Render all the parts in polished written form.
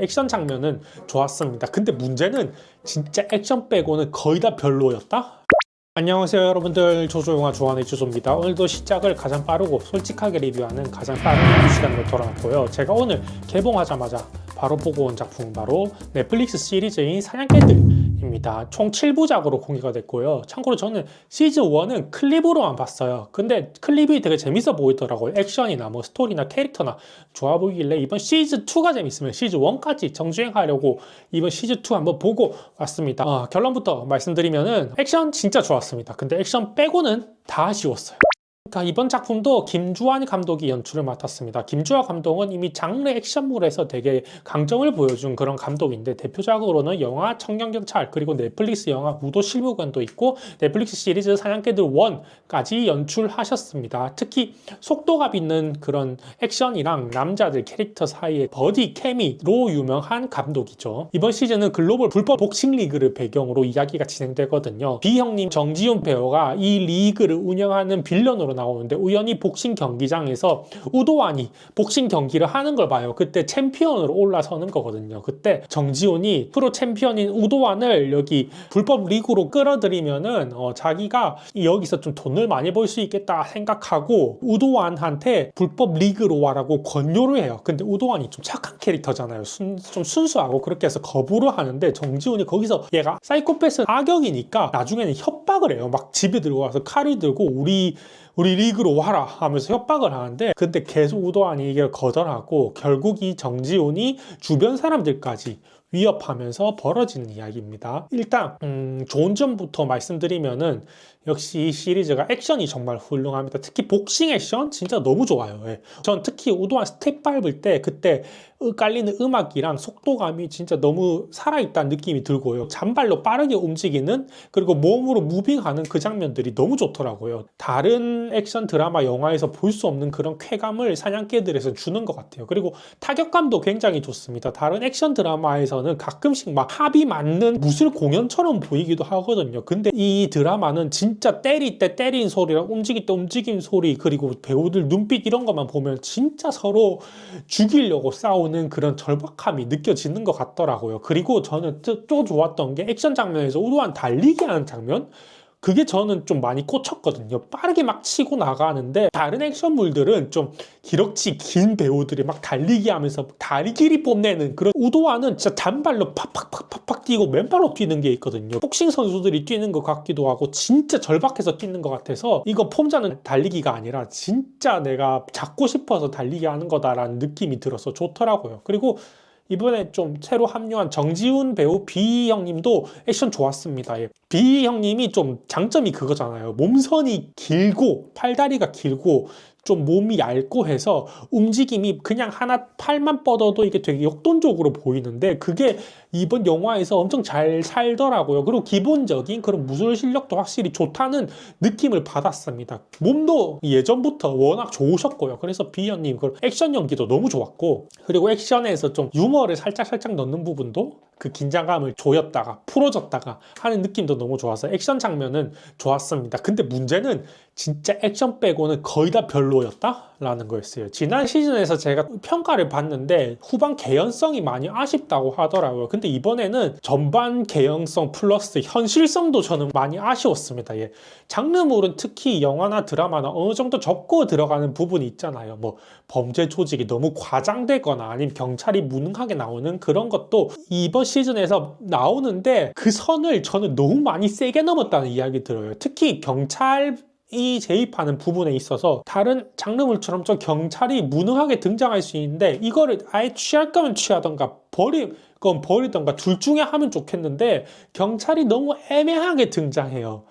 액션 장면은 좋았습니다. 근데 문제는 진짜 액션 빼고는 거의 다 별로였다? 안녕하세요 여러분들, 조조영화 좋아하는 조조입니다. 오늘도 시작을 가장 빠르고 솔직하게 리뷰하는 가장 빠른 리뷰 시간으로 돌아왔고요. 제가 오늘 개봉하자마자 바로 보고 온 작품은 바로 넷플릭스 시리즈인 사냥개들입니다. 총 7부작으로 공개가 됐고요. 참고로 저는 시즌 1은 클립으로만 봤어요. 근데 클립이 되게 재밌어 보이더라고요. 액션이나 뭐 스토리나 캐릭터나 좋아 보이길래 이번 시즌 2가 재밌으면 시즌 1까지 정주행하려고 이번 시즌 2 한번 보고 왔습니다. 결론부터 말씀드리면은 액션 진짜 좋았습니다. 근데 액션 빼고는 다 아쉬웠어요. 이번 작품도 김주환 감독이 연출을 맡았습니다. 김주환 감독은 이미 장르 액션물에서 되게 강점을 보여준 그런 감독인데, 대표작으로는 영화 청년경찰, 그리고 넷플릭스 영화 무도실무관도 있고 넷플릭스 시리즈 사냥개들 1까지 연출하셨습니다. 특히 속도감 있는 그런 액션이랑 남자들 캐릭터 사이의 버디 케미로 유명한 감독이죠. 이번 시즌은 글로벌 불법 복싱 리그를 배경으로 이야기가 진행되거든요. 비형님 정지훈 배우가 이 리그를 운영하는 빌런으로 나오는데, 우연히 복싱 경기장에서 우도환이 복싱 경기를 하는 걸 봐요. 그때 챔피언으로 올라서는 거거든요. 그때 정지훈이 프로 챔피언인 우도환을 여기 불법 리그로 끌어들이면은 자기가 여기서 좀 돈을 많이 벌 수 있겠다 생각하고 우도환한테 불법 리그로 와라고 권유를 해요. 근데 우도환이 좀 착한 캐릭터잖아요. 좀 순수하고, 그렇게 해서 거부를 하는데 정지훈이 거기서 얘가 사이코패스 악역이니까 나중에는 협박을 해요. 막 집에 들고 와서 칼을 들고 우리 리그로 와라 하면서 협박을 하는데, 근데 계속 우도환이 이걸 거절하고 결국 이 정지훈이 주변 사람들까지 위협하면서 벌어지는 이야기입니다. 일단 좋은 점부터 말씀드리면은, 역시 이 시리즈가 액션이 정말 훌륭합니다. 특히 복싱 액션 진짜 너무 좋아요. 전 특히 우도환 스텝 밟을 때 그때 깔리는 음악이랑 속도감이 진짜 너무 살아있다는 느낌이 들고요. 잔발로 빠르게 움직이는, 그리고 몸으로 무빙하는 그 장면들이 너무 좋더라고요. 다른 액션 드라마 영화에서 볼 수 없는 그런 쾌감을 사냥개들에서 주는 것 같아요. 그리고 타격감도 굉장히 좋습니다. 다른 액션 드라마에서는 가끔씩 막 합이 맞는 무술 공연처럼 보이기도 하거든요. 근데 이 드라마는 진짜 때릴 때 때린 소리랑 움직일 때 움직임 소리, 그리고 배우들 눈빛 이런 것만 보면 진짜 서로 죽이려고 싸우는 그런 절박함이 느껴지는 것 같더라고요. 그리고 저는 또 좋았던 게 액션 장면에서 우도환 달리기 하는 장면? 그게 저는 좀 많이 꽂혔거든요. 빠르게 막 치고 나가는데, 다른 액션물들은 좀 기럭지 긴 배우들이 막 달리기 하면서 다리 길이 뽐내는 그런, 우도환은 진짜 단발로 팍팍팍팍팍 뛰고 맨발로 뛰는 게 있거든요. 복싱 선수들이 뛰는 것 같기도 하고 진짜 절박해서 뛰는 것 같아서, 이거 폼자는 달리기가 아니라 진짜 내가 잡고 싶어서 달리기 하는 거다라는 느낌이 들어서 좋더라고요. 그리고 이번에 좀 새로 합류한 정지훈 배우 비 형님도 액션 좋았습니다. 비 형님이 좀 장점이 그거잖아요. 몸선이 길고 팔다리가 길고 좀 몸이 얇고 해서 움직임이 그냥 하나 팔만 뻗어도 이게 되게 역동적으로 보이는데, 그게 이번 영화에서 엄청 잘 살더라고요. 그리고 기본적인 그런 무술 실력도 확실히 좋다는 느낌을 받았습니다. 몸도 예전부터 워낙 좋으셨고요. 그래서 비현님 그 액션 연기도 너무 좋았고, 그리고 액션에서 좀 유머를 살짝 넣는 부분도 그 긴장감을 조였다가 풀어졌다가 하는 느낌도 너무 좋아서 액션 장면은 좋았습니다. 근데 문제는 진짜 액션 빼고는 거의 다 별로였다라는 거였어요. 지난 시즌에서 제가 평가를 봤는데 후반 개연성이 많이 아쉽다고 하더라고요. 근데 이번에는 전반 개연성 플러스 현실성도 저는 많이 아쉬웠습니다. 장르물은 특히 영화나 드라마나 어느 정도 접고 들어가는 부분이 있잖아요. 뭐 범죄 조직이 너무 과장되거나 아니면 경찰이 무능하게 나오는 그런 것도 이번 시즌에서 나오는데, 그 선을 저는 너무 많이 세게 넘었다는 이야기 들어요. 특히 경찰이 재입하는 부분에 있어서 다른 장르물처럼 좀 경찰이 무능하게 등장할 수 있는데, 이거를 아예 취할 거면 취하던가 버릴 건 버리던가 둘 중에 하면 좋겠는데, 경찰이 너무 애매하게 등장해요.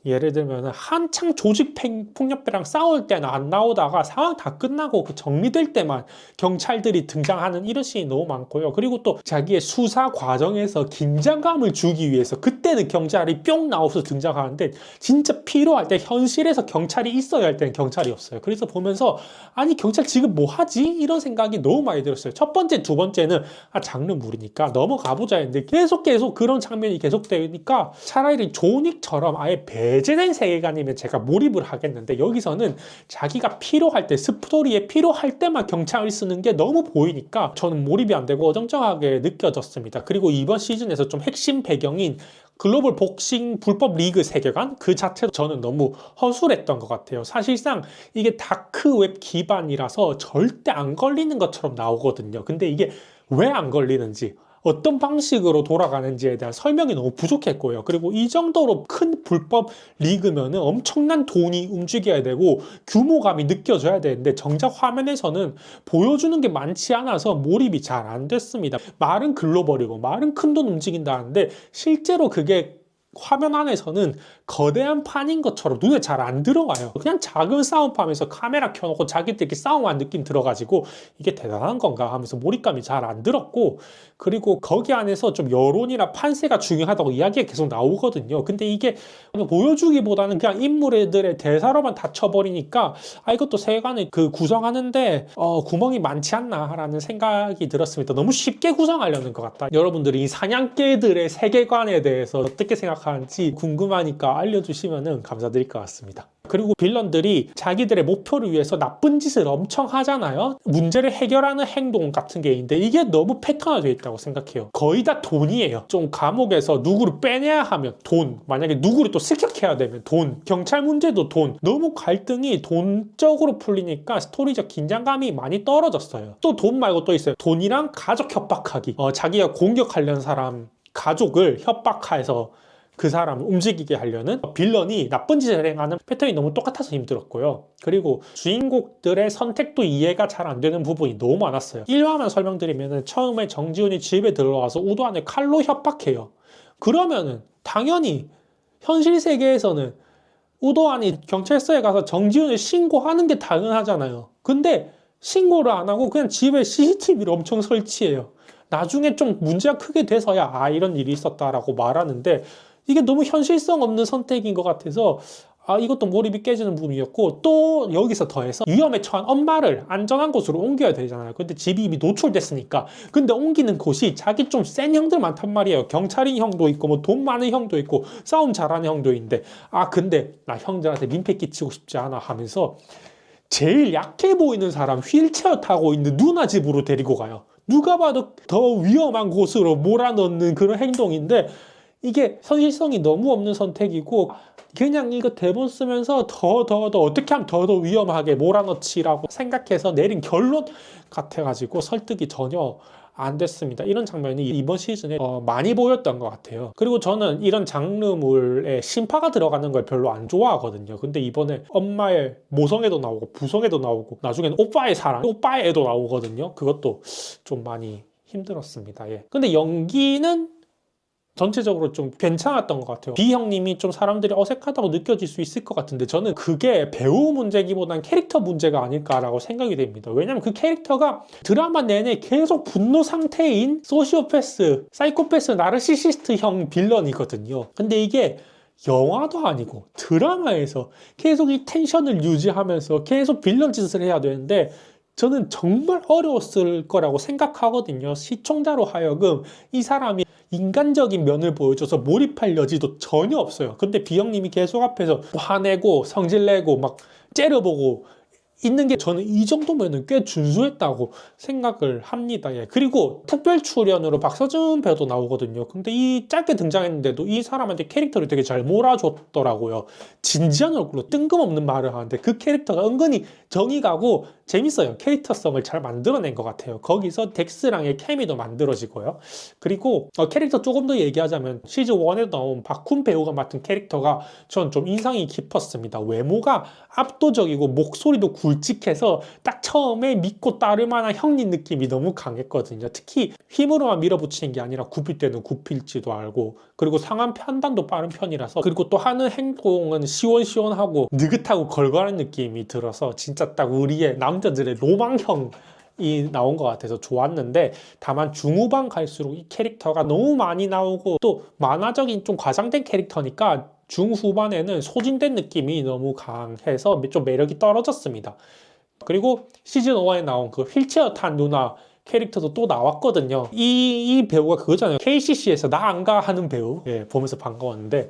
예를 들면 한창 조직 폭력배랑 싸울 때는 안 나오다가 상황 다 끝나고 그 정리될 때만 경찰들이 등장하는 이런 씬이 너무 많고요. 그리고 또 자기의 수사 과정에서 긴장감을 주기 위해서 그때 때는 경찰이 뿅 나와서 등장하는데 진짜 필요할 때 현실에서 경찰이 있어야 할 때는 경찰이 없어요. 그래서 보면서 아니 경찰 지금 뭐 하지? 이런 생각이 너무 많이 들었어요. 첫 번째, 두 번째는 장르물이니까 넘어가보자 했는데 계속 그런 장면이 계속되니까 차라리 존윅처럼 아예 배제된 세계관이면 제가 몰입을 하겠는데 여기서는 자기가 필요할 때 스토리에 필요할 때만 경찰을 쓰는 게 너무 보이니까 저는 몰입이 안 되고 어정쩡하게 느껴졌습니다. 그리고 이번 시즌에서 좀 핵심 배경인 글로벌 복싱 불법 리그 세계관 그 자체도 저는 너무 허술했던 것 같아요. 사실상 이게 다크웹 기반이라서 절대 안 걸리는 것처럼 나오거든요. 근데 이게 왜 안 걸리는지 어떤 방식으로 돌아가는지에 대한 설명이 너무 부족했고요. 그리고 이 정도로 큰 불법 리그면은 엄청난 돈이 움직여야 되고 규모감이 느껴져야 되는데 정작 화면에서는 보여주는 게 많지 않아서 몰입이 잘 안 됐습니다. 말은 글로벌이고 말은 큰 돈 움직인다는데 실제로 그게 화면 안에서는 거대한 판인 것처럼 눈에 잘 안 들어와요. 그냥 작은 싸움판에서 카메라 켜놓고 자기들끼리 싸움한 느낌 들어가지고 이게 대단한 건가 하면서 몰입감이 잘 안 들었고, 그리고 거기 안에서 좀 여론이나 판세가 중요하다고 이야기가 계속 나오거든요. 근데 이게 보여주기보다는 그냥 인물들의 대사로만 닫혀버리니까 이것도 세계관을 구성하는데 구멍이 많지 않나라는 생각이 들었습니다. 너무 쉽게 구성하려는 것 같다. 여러분들이 이 사냥개들의 세계관에 대해서 어떻게 생각하는지 궁금하니까 알려주시면 감사드릴 것 같습니다. 그리고 빌런들이 자기들의 목표를 위해서 나쁜 짓을 엄청 하잖아요. 문제를 해결하는 행동 같은 게 있는데 이게 너무 패턴화되어 있다고 생각해요. 거의 다 돈이에요. 좀 감옥에서 누구를 빼내야 하면 돈, 만약에 누구를 또 습격해야 되면 돈, 경찰 문제도 돈, 너무 갈등이 돈적으로 풀리니까 스토리적 긴장감이 많이 떨어졌어요. 또 돈 말고 또 있어요. 돈이랑 가족 협박하기. 자기가 공격하려는 사람 가족을 협박해서 그 사람을 움직이게 하려는 빌런이 나쁜 짓을 행하는 패턴이 너무 똑같아서 힘들었고요. 그리고 주인공들의 선택도 이해가 잘 안 되는 부분이 너무 많았어요. 1화만 설명드리면 처음에 정지훈이 집에 들어와서 우도환을 칼로 협박해요. 그러면은 당연히 현실 세계에서는 우도환이 경찰서에 가서 정지훈을 신고하는 게 당연하잖아요. 근데 신고를 안 하고 그냥 집에 CCTV를 엄청 설치해요. 나중에 좀 문제가 크게 돼서야 이런 일이 있었다라고 말하는데 이게 너무 현실성 없는 선택인 것 같아서 이것도 몰입이 깨지는 부분이었고, 또 여기서 더해서 위험에 처한 엄마를 안전한 곳으로 옮겨야 되잖아요. 근데 집이 이미 노출됐으니까. 근데 옮기는 곳이 자기 좀 센 형들 많단 말이에요. 경찰인 형도 있고 뭐 돈 많은 형도 있고 싸움 잘하는 형도 있는데 근데 나 형들한테 민폐 끼치고 싶지 않아 하면서 제일 약해 보이는 사람 휠체어 타고 있는 누나 집으로 데리고 가요. 누가 봐도 더 위험한 곳으로 몰아넣는 그런 행동인데 이게 현실성이 너무 없는 선택이고 그냥 이거 대본 쓰면서 더 어떻게 하면 더 위험하게 몰아넣지라고 생각해서 내린 결론 같아가지고 설득이 전혀 안 됐습니다. 이런 장면이 이번 시즌에 많이 보였던 것 같아요. 그리고 저는 이런 장르물에 심파가 들어가는 걸 별로 안 좋아하거든요. 근데 이번에 엄마의 모성애도 나오고 부성애도 나오고 나중에는 오빠의 사랑, 오빠의 애도 나오거든요. 그것도 좀 많이 힘들었습니다. 근데 연기는 전체적으로 좀 괜찮았던 것 같아요. 비 형님이 좀 사람들이 어색하다고 느껴질 수 있을 것 같은데 저는 그게 배우 문제기보다는 캐릭터 문제가 아닐까라고 생각이 됩니다. 왜냐면 그 캐릭터가 드라마 내내 계속 분노 상태인 소시오패스, 사이코패스, 나르시시스트형 빌런이거든요. 근데 이게 영화도 아니고 드라마에서 계속 이 텐션을 유지하면서 계속 빌런 짓을 해야 되는데 저는 정말 어려웠을 거라고 생각하거든요. 시청자로 하여금 이 사람이 인간적인 면을 보여줘서 몰입할 여지도 전혀 없어요. 근데 비영님이 계속 앞에서 화내고 성질내고 막 째려보고 있는 게 저는 이 정도면 꽤 준수했다고 생각을 합니다. 그리고 특별 출연으로 박서준 배우도 나오거든요. 근데 이 짧게 등장했는데도 이 사람한테 캐릭터를 되게 잘 몰아줬더라고요. 진지한 얼굴로 뜬금없는 말을 하는데 그 캐릭터가 은근히 정이 가고 재밌어요. 캐릭터성을 잘 만들어낸 것 같아요. 거기서 덱스랑의 케미도 만들어지고요. 그리고 캐릭터 조금 더 얘기하자면 시즌 1에도 나온 박훈 배우가 맡은 캐릭터가 전 좀 인상이 깊었습니다. 외모가 압도적이고 목소리도 굵직해서 딱 처음에 믿고 따를 만한 형님 느낌이 너무 강했거든요. 특히 힘으로만 밀어붙이는 게 아니라 굽힐 때는 굽힐지도 알고, 그리고 상황 판단도 빠른 편이라서, 그리고 또 하는 행동은 시원시원하고 느긋하고 걸걸한 느낌이 들어서 진짜 딱 우리의 남자들의 로망형 이 나온 것 같아서 좋았는데, 다만 중후반 갈수록 이 캐릭터가 너무 많이 나오고 또 만화적인 좀 과장된 캐릭터니까 중후반에는 소진된 느낌이 너무 강해서 좀 매력이 떨어졌습니다. 그리고 시즌 5에 나온 그 휠체어 탄 누나 캐릭터도 또 나왔거든요. 이 배우가 그거잖아요. KCC에서 나 안 가 하는 배우. 예, 보면서 반가웠는데,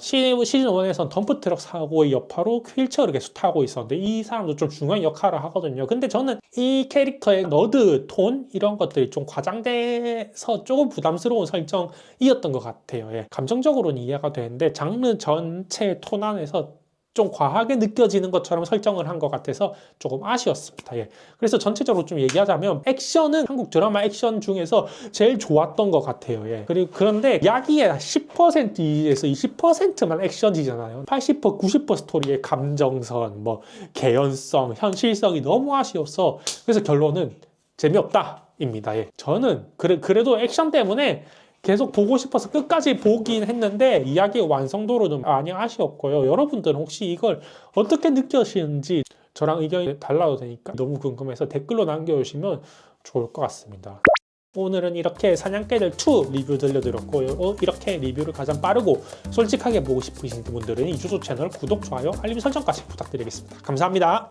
시즌 1에선 덤프트럭 사고의 여파로 휠체어를 계속 타고 있었는데 이 사람도 좀 중요한 역할을 하거든요. 근데 저는 이 캐릭터의 너드, 톤 이런 것들이 좀 과장돼서 조금 부담스러운 설정이었던 것 같아요. 예. 감정적으로는 이해가 되는데 장르 전체 톤 안에서 좀 과하게 느껴지는 것처럼 설정을 한 것 같아서 조금 아쉬웠습니다. 예. 그래서 전체적으로 좀 얘기하자면 액션은 한국 드라마 액션 중에서 제일 좋았던 것 같아요. 예. 그런데 이야기의 10%에서 20%만 액션이잖아요. 80%, 90% 스토리의 감정선, 뭐 개연성, 현실성이 너무 아쉬워서 그래서 결론은 재미없다입니다. 예. 저는 그래도 액션 때문에 계속 보고 싶어서 끝까지 보긴 했는데 이야기의 완성도로는 많이 아쉬웠고요. 여러분들은 혹시 이걸 어떻게 느끼시는지 저랑 의견이 달라도 되니까 너무 궁금해서 댓글로 남겨주시면 좋을 것 같습니다. 오늘은 이렇게 사냥개들 2 리뷰 들려드렸고요. 이렇게 리뷰를 가장 빠르고 솔직하게 보고 싶으신 분들은 이주소 채널 구독, 좋아요, 알림 설정까지 부탁드리겠습니다. 감사합니다.